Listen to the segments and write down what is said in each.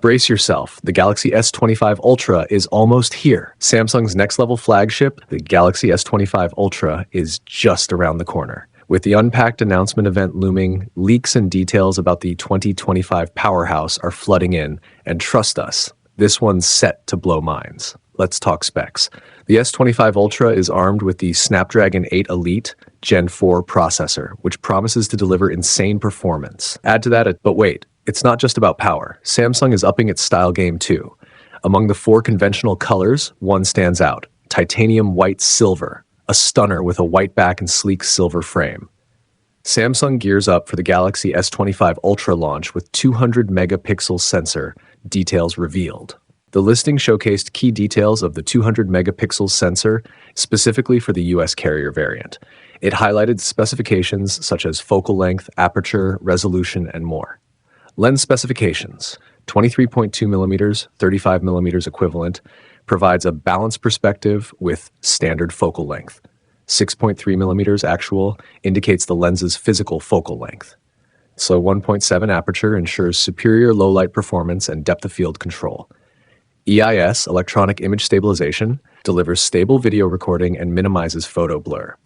Brace yourself, the Galaxy S25 Ultra is almost here. Samsung's next-level flagship, the Galaxy S25 Ultra, is just around the corner. With the Unpacked announcement event looming, leaks and details about the 2025 powerhouse are flooding in, and trust us, this one's set to blow minds. Let's talk specs. The S25 Ultra is armed with the Snapdragon 8 Elite Gen 4 processor, which promises to deliver insane performance. Add to that, but wait, it's not just about power. Samsung is upping its style game too. Among the four conventional colors, one stands out: titanium white silver, a stunner with a white back and sleek silver frame. Samsung gears up for the Galaxy S25 Ultra launch with 200 megapixel sensor, details revealed. The listing showcased key details of the 200 megapixel sensor specifically for the US carrier variant. It highlighted specifications such as focal length, aperture, resolution, and more. Lens specifications: 23.2mm, 35mm equivalent, provides a balanced perspective with standard focal length. 6.3mm actual indicates the lens's physical focal length. So 1.7 aperture ensures superior low-light performance and depth of field control. EIS, electronic image stabilization, delivers stable video recording and minimizes photo blur.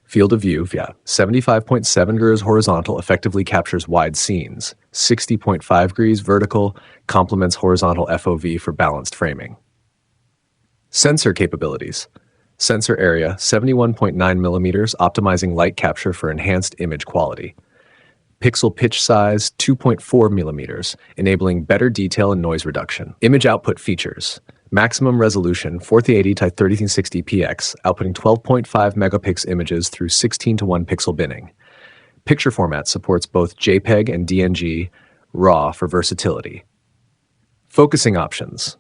Field of view, 75.7 degrees horizontal effectively captures wide scenes. 60.5 degrees vertical complements horizontal FOV for balanced framing. Sensor capabilities. Sensor area, 71.9mm, optimizing light capture for enhanced image quality. Pixel pitch size, 2.4mm, enabling better detail and noise reduction. Image output features: maximum resolution, 480x1360px, outputting 12.5 megapixel images through 16:1 pixel binning. Picture format supports both JPEG and DNG, RAW for versatility. Focusing options: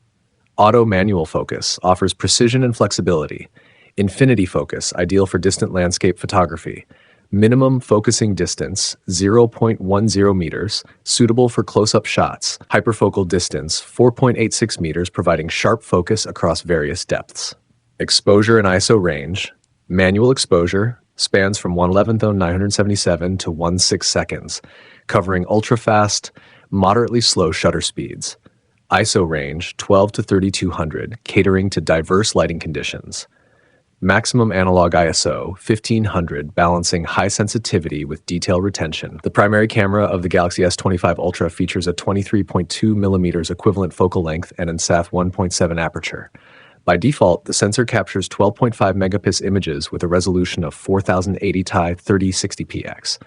auto manual focus, offers precision and flexibility. Infinity focus, ideal for distant landscape photography. Minimum focusing distance, 0.10 meters, suitable for close-up shots. Hyperfocal distance, 4.86 meters, providing sharp focus across various depths. Exposure and ISO range. Manual exposure spans from 1/11/977 to 1/6 seconds, covering ultra-fast, moderately slow shutter speeds. ISO range, 12 to 3200, catering to diverse lighting conditions. Maximum analog ISO, 1500, balancing high sensitivity with detail retention. The primary camera of the Galaxy S25 Ultra features a 23.2mm equivalent focal length and NSAF 1.7 aperture. By default, the sensor captures 12.5 megapixel images with a resolution of 4080x3060px.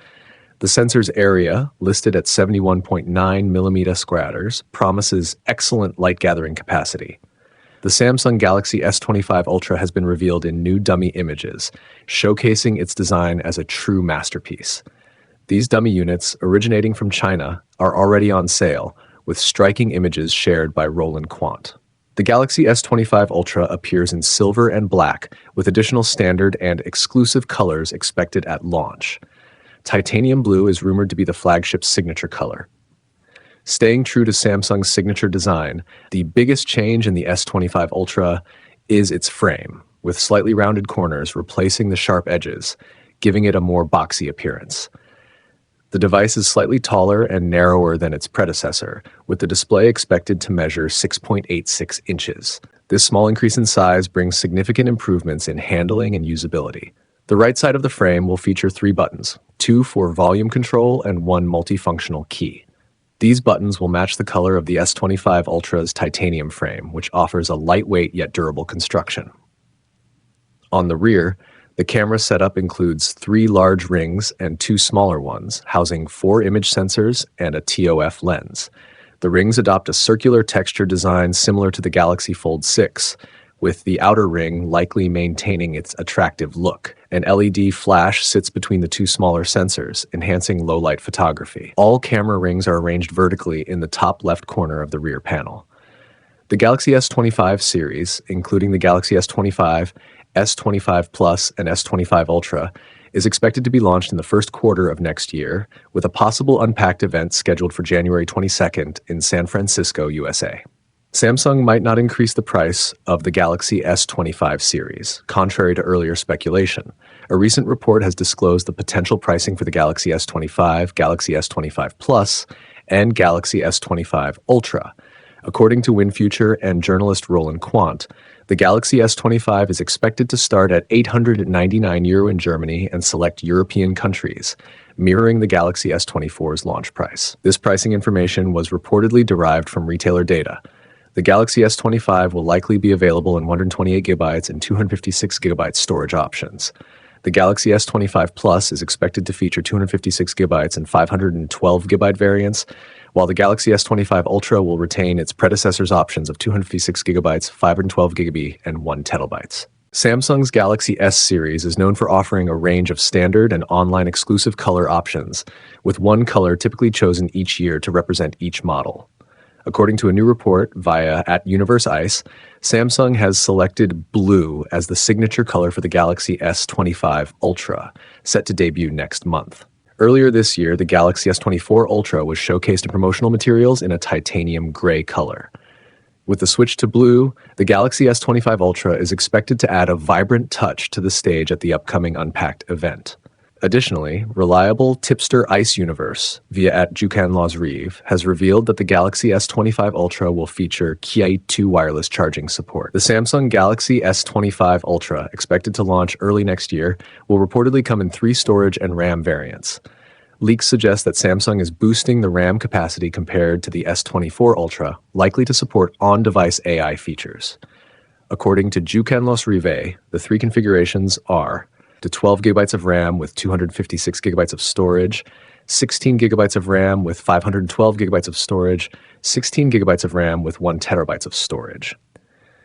The sensor's area, listed at 71.9mm squares, promises excellent light gathering capacity. The Samsung Galaxy S25 Ultra has been revealed in new dummy images, showcasing its design as a true masterpiece. These dummy units, originating from China, are already on sale, with striking images shared by Roland Quant. The Galaxy S25 Ultra appears in silver and black, with additional standard and exclusive colors expected at launch. Titanium blue is rumored to be the flagship's signature color. Staying true to Samsung's signature design, the biggest change in the S25 Ultra is its frame, with slightly rounded corners replacing the sharp edges, giving it a more boxy appearance. The device is slightly taller and narrower than its predecessor, with the display expected to measure 6.86 inches. This small increase in size brings significant improvements in handling and usability. The right side of the frame will feature 3 buttons, 2 for volume control and 1 multifunctional key. These buttons will match the color of the S25 Ultra's titanium frame, which offers a lightweight yet durable construction. On the rear, the camera setup includes 3 large rings and 2 smaller ones, housing 4 image sensors and a TOF lens. The rings adopt a circular texture design similar to the Galaxy Fold 6, with the outer ring likely maintaining its attractive look. An LED flash sits between the 2 smaller sensors, enhancing low-light photography. All camera rings are arranged vertically in the top left corner of the rear panel. The Galaxy S25 series, including the Galaxy S25, S25 Plus, and S25 Ultra, is expected to be launched in the first quarter of next year, with a possible Unpacked event scheduled for January 22nd in San Francisco, USA. Samsung might not increase the price of the Galaxy S25 series, contrary to earlier speculation. A recent report has disclosed the potential pricing for the Galaxy S25, Galaxy S25 Plus, and Galaxy S25 Ultra. According to WinFuture and journalist Roland Quandt, the Galaxy S25 is expected to start at €899 in Germany and select European countries, mirroring the Galaxy S24's launch price. This pricing information was reportedly derived from retailer data. The Galaxy S25 will likely be available in 128GB and 256GB storage options. The Galaxy S25 Plus is expected to feature 256GB and 512GB variants, while the Galaxy S25 Ultra will retain its predecessor's options of 256GB, 512GB, and 1TB. Samsung's Galaxy S series is known for offering a range of standard and online exclusive color options, with one color typically chosen each year to represent each model. According to a new report via @UniverseIce, Samsung has selected blue as the signature color for the Galaxy S25 Ultra, set to debut next month. Earlier this year, the Galaxy S24 Ultra was showcased in promotional materials in a titanium gray color. With the switch to blue, the Galaxy S25 Ultra is expected to add a vibrant touch to the stage at the upcoming Unpacked event. Additionally, reliable tipster Ice Universe, via @JukanLawsReeve, has revealed that the Galaxy S25 Ultra will feature Qi 2 wireless charging support. The Samsung Galaxy S25 Ultra, expected to launch early next year, will reportedly come in 3 storage and RAM variants. Leaks suggest that Samsung is boosting the RAM capacity compared to the S24 Ultra, likely to support on-device AI features. According to JukanLawsReeve, the 3 configurations are to 12GB of RAM with 256GB of storage, 16GB of RAM with 512GB of storage, 16GB of RAM with 1TB of storage.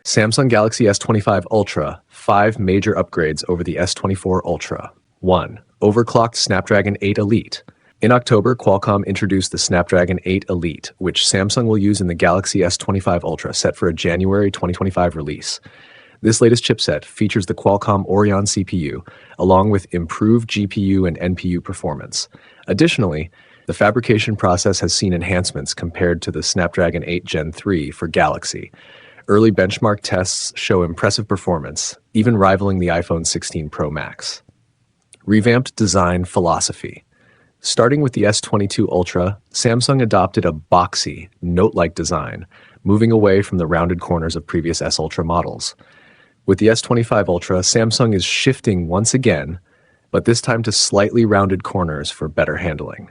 Samsung Galaxy S25 Ultra, 5 major upgrades over the S24 Ultra. 1. Overclocked Snapdragon 8 Elite. In October, Qualcomm introduced the Snapdragon 8 Elite, which Samsung will use in the Galaxy S25 Ultra, set for a January 2025 release. This latest chipset features the Qualcomm Oryon CPU, along with improved GPU and NPU performance. Additionally, the fabrication process has seen enhancements compared to the Snapdragon 8 Gen 3 for Galaxy. Early benchmark tests show impressive performance, even rivaling the iPhone 16 Pro Max. Revamped design philosophy. Starting with the S22 Ultra, Samsung adopted a boxy, note-like design, moving away from the rounded corners of previous S Ultra models. With the S25 Ultra, Samsung is shifting once again, but this time to slightly rounded corners for better handling.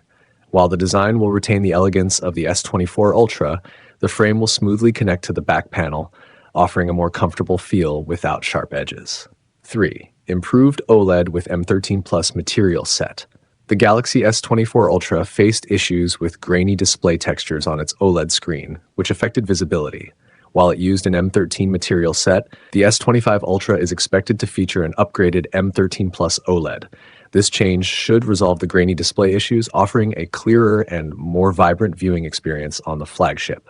While the design will retain the elegance of the S24 Ultra, the frame will smoothly connect to the back panel, offering a more comfortable feel without sharp edges. 3. Improved OLED with M13 Plus material set. The Galaxy S24 Ultra faced issues with grainy display textures on its OLED screen, which affected visibility. While it used an M13 material set, the S25 Ultra is expected to feature an upgraded M13 Plus OLED. This change should resolve the grainy display issues, offering a clearer and more vibrant viewing experience on the flagship.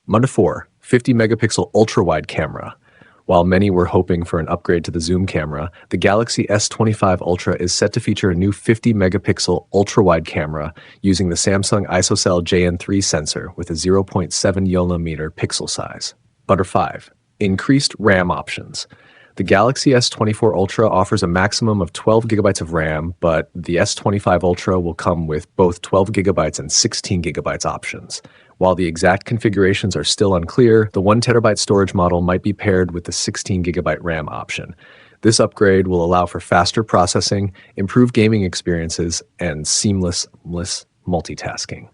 Number 4. 50-megapixel ultra-wide camera. While many were hoping for an upgrade to the zoom camera, the Galaxy S25 Ultra is set to feature a new 50-megapixel ultra-wide camera using the Samsung ISOCELL JN3 sensor with a 0.7 pixel size. Number 5. Increased RAM options. The Galaxy S24 Ultra offers a maximum of 12GB of RAM, but the S25 Ultra will come with both 12GB and 16GB options. While the exact configurations are still unclear, the 1TB storage model might be paired with the 16GB RAM option. This upgrade will allow for faster processing, improved gaming experiences, and seamless multitasking.